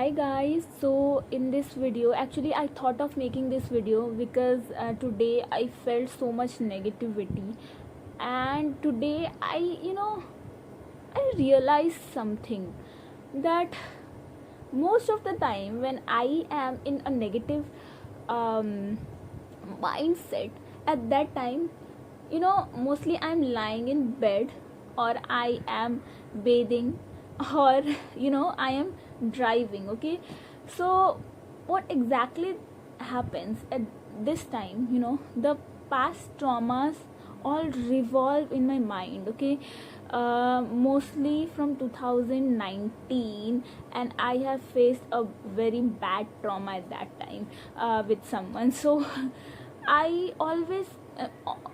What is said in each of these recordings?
Hi guys, so in this video actually I thought of making this video because today I felt so much negativity, and today I realized something, that most of the time when I am in a negative um, mindset, at that time, mostly I'm lying in bed, or I am bathing, or I am driving. Okay, so what exactly happens at this time? The past traumas all revolve in my mind. Okay, mostly from 2019, and I have faced a very bad trauma at that time with someone. So I always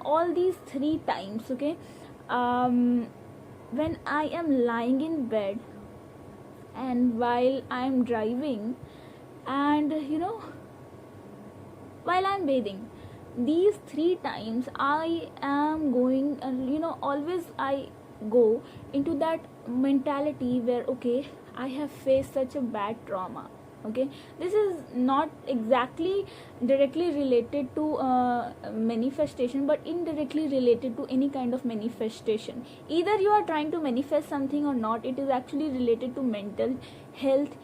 all these three times, okay, um, when I am lying in bed, and while I'm driving, and while I'm bathing, these three times I am going, always I go into that mentality where, okay, I have faced such a bad trauma. Okay, this is not exactly directly related to manifestation, but indirectly related to any kind of manifestation. Either you are trying to manifest something or not, it is actually related to mental health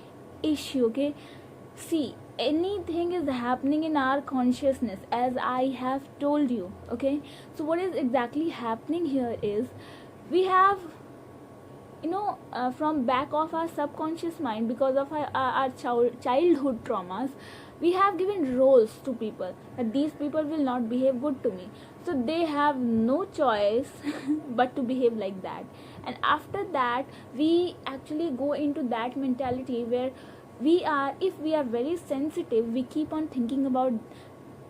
issue. Okay, see, anything is happening in our consciousness, as I have told you. Okay, so what is exactly happening here is, we have, from back of our subconscious mind, because of our childhood traumas, we have given roles to people, that these people will not behave good to me, so they have no choice but to behave like that. And after that, we actually go into that mentality where we are, if we are very sensitive, we keep on thinking about,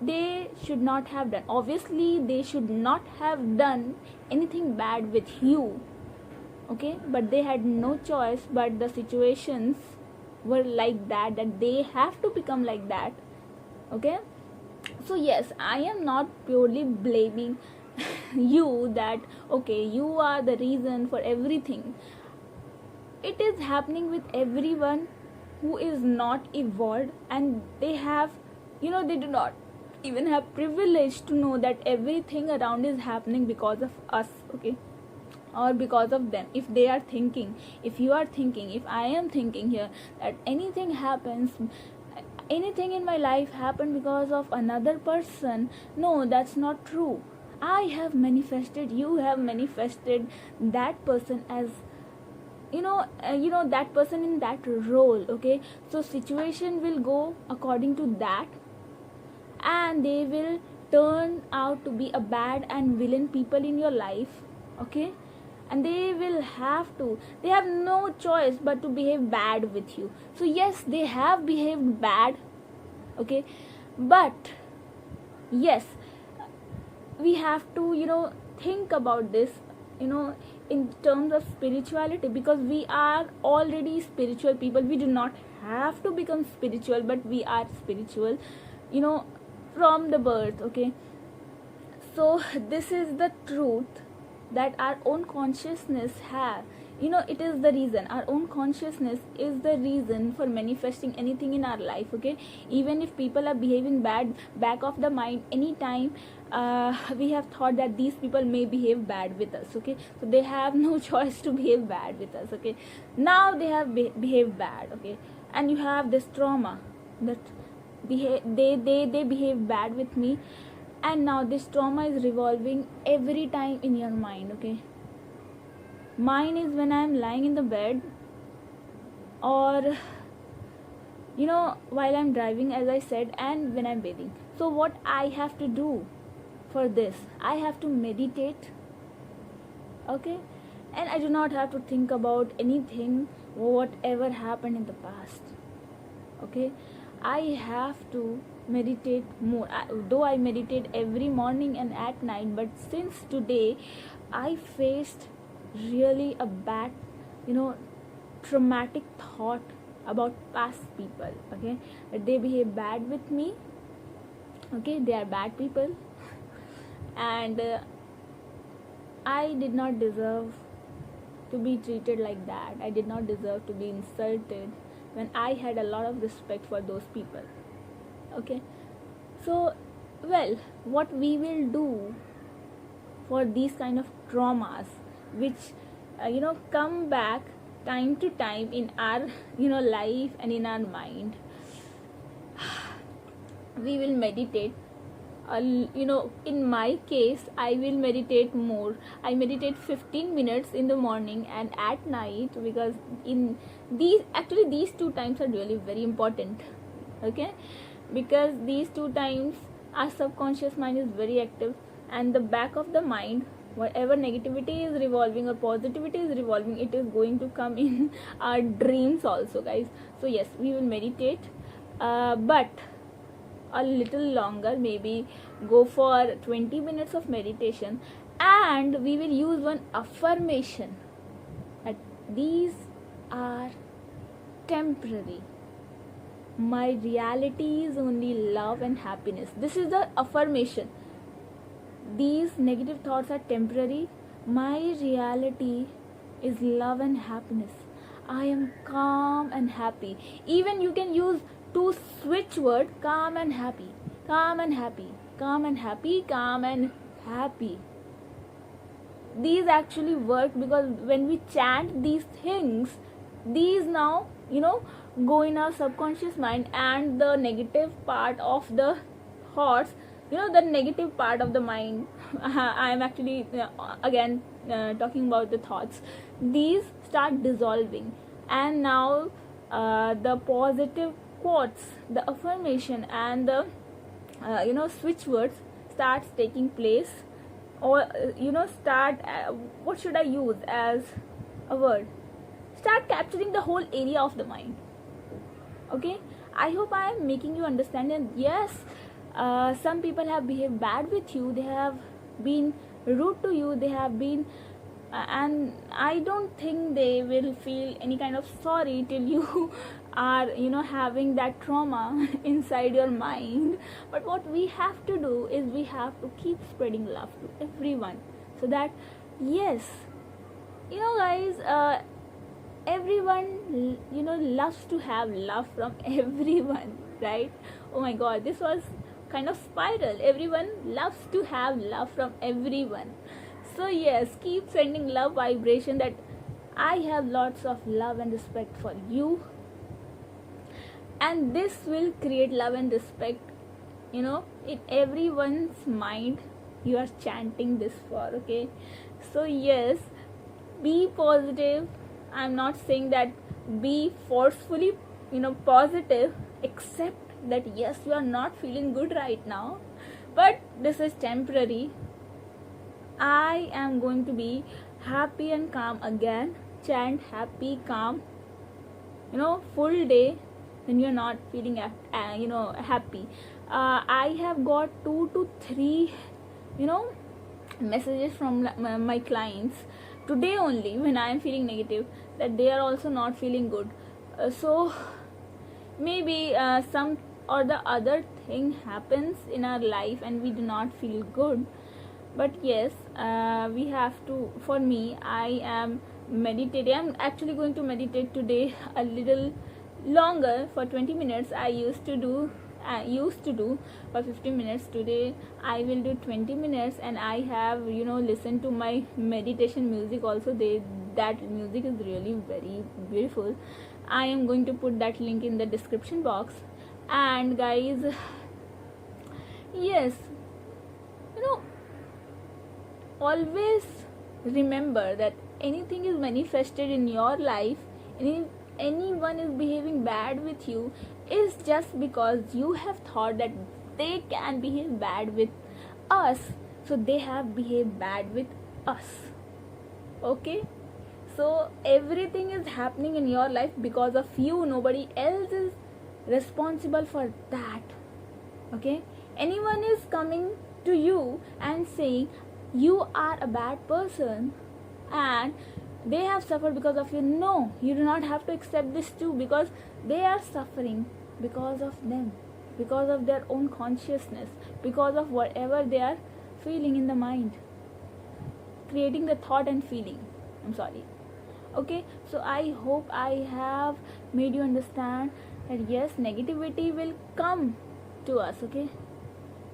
they should not have done, obviously they should not have done anything bad with you. Okay, but they had no choice, but the situations were like that, that they have to become like that. Okay, so yes, I am not purely blaming you, that okay, you are the reason for everything. It is happening with everyone who is not evolved, and they have, they do not even have privilege to know that everything around is happening because of us. Okay, or because of them. If they are thinking, if you are thinking, if I am thinking here, that anything happens, anything in my life happened because of another person, no, that's not true. I have manifested, you have manifested that person as, that person in that role. Okay, so situation will go according to that, and they will turn out to be a bad and villain people in your life. Okay, and they have no choice but to behave bad with you. So yes, they have behaved bad. Okay, but yes, we have to, think about this, in terms of spirituality, because we are already spiritual people. We do not have to become spiritual, but we are spiritual, you know from the birth. Okay, so this is the truth, that our own consciousness have, it is the reason, our own consciousness is the reason for manifesting anything in our life. Okay, even if people are behaving bad, back of the mind, anytime we have thought that these people may behave bad with us. Okay, so they have no choice to behave bad with us. Okay, now they have behaved bad. Okay, and you have this trauma, that they behave bad with me, and now this trauma is revolving every time in your mind. Okay, mine is when I'm lying in the bed, or while I'm driving, as I said, and when I'm bathing. So what I have to do for this, I have to meditate. Okay, and I do not have to think about anything, whatever happened in the past. Okay, I have to meditate more. Though I meditate every morning and at night, but since today I faced really a bad, traumatic thought about past people. Okay, that they behave bad with me. Okay, they are bad people, and I did not deserve to be treated like that. I did not deserve to be insulted. when I had a lot of respect for those people. Okay, so well, what we will do for these kind of traumas which come back time to time in our life and in our mind, we will meditate. In my case, I will meditate more. I meditate 15 minutes in the morning and at night, because in these two times are really very important. Okay, because these two times our subconscious mind is very active, and the back of the mind, whatever negativity is revolving or positivity is revolving, it is going to come in our dreams also, guys. So yes, we will meditate, but a little longer, maybe go for 20 minutes of meditation, and we will use one affirmation that these are temporary. My reality is only love and happiness. This is the affirmation. These negative thoughts are temporary. My reality is love and happiness. I am calm and happy. Even you can use two switch word, calm and happy, calm and happy, calm and happy, calm and happy. These actually work, because when we chant these things, these now go in our subconscious mind, and the negative part of the thoughts, the negative part of the mind, I am actually again talking about the thoughts, these start dissolving, and now the positive quotes, the affirmation, and the switch words starts taking place. Or start what should I use as a word? Start capturing the whole area of the mind. Okay, I hope I am making you understand. And yes, some people have behaved bad with you, they have been rude to you, they have been and I don't think they will feel any kind of sorry till you are having that trauma inside your mind. But what we have to do is we have to keep spreading love to everyone, so that yes, guys, everyone loves to have love from everyone, right? Oh my god, this was kind of spiral. Everyone loves to have love from everyone. So yes, keep sending love vibration that I have lots of love and respect for you, and this will create love and respect in everyone's mind you are chanting this for. Okay, so yes, be positive. I'm not saying that be forcefully positive, except that yes, you are not feeling good right now, but this is temporary. I am going to be happy and calm again. Chant happy, calm, full day when you're not feeling happy. I have got 2 to 3 messages from my clients today only, when I am feeling negative, that they are also not feeling good. So maybe some or the other thing happens in our life and we do not feel good. But yes, we have to. For me, I am meditating. I'm actually going to meditate today a little longer for 20 minutes. I used to do for 15 minutes. Today I will do 20 minutes, and I have listened to my meditation music also. That music is really very beautiful. I am going to put that link in the description box. And guys, yes, always remember that anything is manifested in your life, and if anyone is behaving bad with you, is just because you have thought that they can behave bad with us, so they have behaved bad with us. Okay, so everything is happening in your life because of you. Nobody else is responsible for that. Okay, anyone is coming to you and saying you are a bad person and they have suffered because of you. No, you do not have to accept this too, because they are suffering because of them, because of their own consciousness, because of whatever they are feeling in the mind, creating the thought and feeling. I'm sorry. Okay, so I hope I have made you understand that yes, negativity will come to us, okay,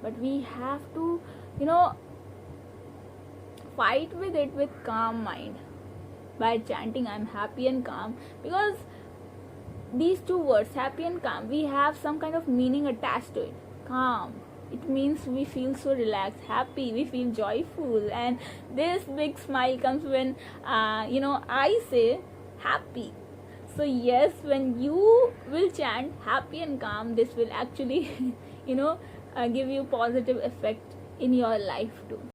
but we have to, you know, fight with it with calm mind by chanting I'm happy and calm, because these two words, happy and calm, we have some kind of meaning attached to it. Calm, it means we feel so relaxed. Happy, we feel joyful, and this big smile comes when I say happy. So yes, when you will chant happy and calm, this will actually give you positive effect in your life too.